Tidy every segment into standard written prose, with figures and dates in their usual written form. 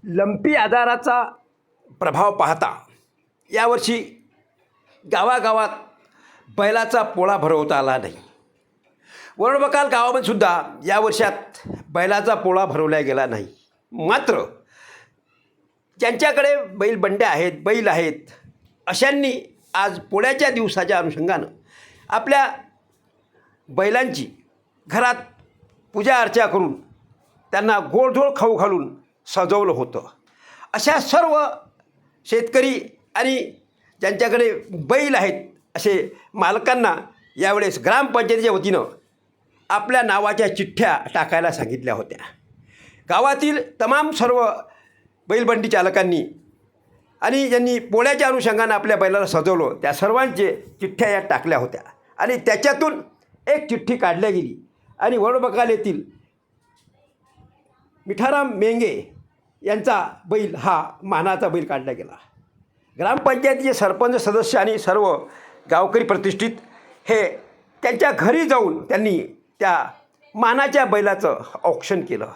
Lumpy आजाराचा प्रभाव पाहता यावर्षी गावागावात बैलाचा पोळा भरवता आला नाही. वरडबकाल गावामध्ये सुद्धा या वर्षात बैलाचा पोळा भरवला गेला नाही. मात्र ज्यांच्याकडे बैलबंड्या आहेत, बैल आहेत, अशांनी आज पोळ्याच्या दिवसाच्या अनुषंगानं आपल्या बैलांची घरात पूजा अर्चा करून त्यांना गोडधोड खाऊ घालून सजवलं होतं. अशा सर्व शेतकरी आणि ज्यांच्याकडे बैल आहेत असे मालकांना यावेळेस ग्रामपंचायतीच्या वतीनं आपल्या नावाच्या चिठ्ठ्या टाकायला सांगितल्या होत्या. गावातील तमाम सर्व बैलबंडी चालकांनी आणि ज्यांनी पोळ्याच्या अनुषंगानं आपल्या बैलाला सजवलं त्या सर्वांचे चिठ्ठ्या या टाकल्या होत्या आणि त्याच्यातून एक चिठ्ठी काढल्या गेली आणि वरडबकाल येथील मिठाराम मेंगे यांचा बैल हा मानाचा बैल काढला गेला. ग्रामपंचायतीचे सरपंच सदस्य आणि सर्व गावकरी प्रतिष्ठित हे त्यांच्या घरी जाऊन त्यांनी त्या मानाच्या बैलाचं औक्षण केलं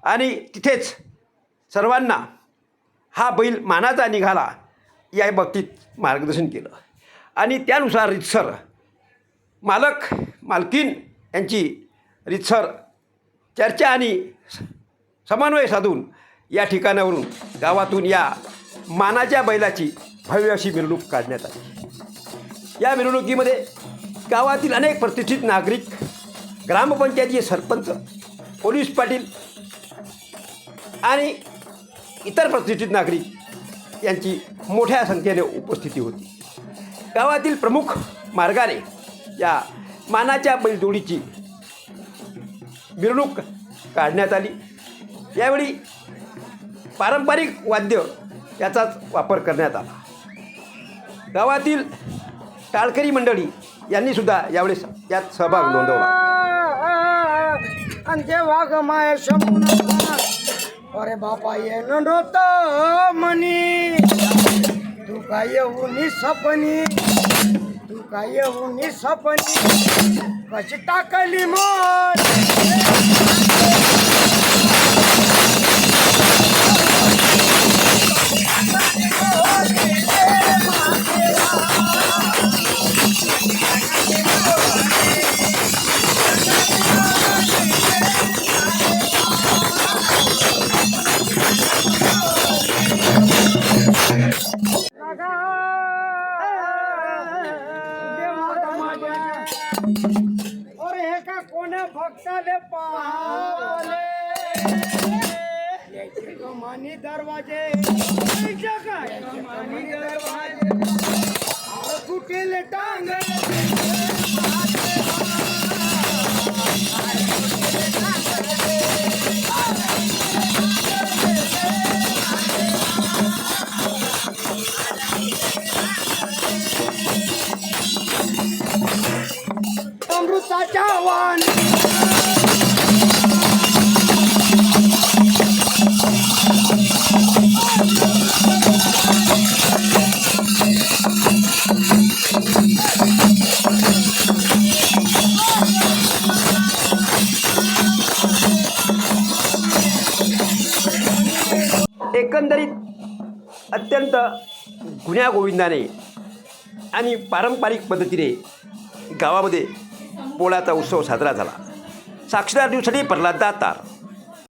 आणि तिथेच सर्वांना हा बैल मानाचा निघाला या बाबतीत मार्गदर्शन केलं आणि त्यानुसार रीतसर मालक मालकीन यांची रीतसर चर्चा आणि समन्वय साधून या ठिकाणावरून गावातून या मानाच्या बैलाची भव्य अशी मिरवणूक काढण्यात आली. या मिरवणुकीमध्ये गावातील अनेक प्रतिष्ठित नागरिक, ग्रामपंचायतीचे सरपंच, पोलीस पाटील आणि इतर प्रतिष्ठित नागरिक यांची मोठ्या संख्येने उपस्थिती होती. गावातील प्रमुख मार्गाने या मानाच्या बैलजोडीची मिरवणूक काढण्यात आली. यावेळी पारंपरिक वाद्य याचाच वापर करण्यात आला. गावातील टाळकरी मंडळी यांनीसुद्धा यावेळेस यात सहभाग नोंदवला. अंते वाघ माय अरे बापा ये नडोत मनी तू काय येऊनी सपनी तू काय येऊनी सपनी कशी टाकली मोर भक्ताले पावले कमानी दरवाजे कमानी दरवाजे कुठेले टांग अमृताच्या वाण एकंदरीत अत्यंत गुण्यागोविंदाने आणि पारंपरिक पद्धतीने गावामध्ये पोळ्याचा उत्सव साजरा झाला. साक्षीदार न्यूजसाठी प्रल्हाद दातार.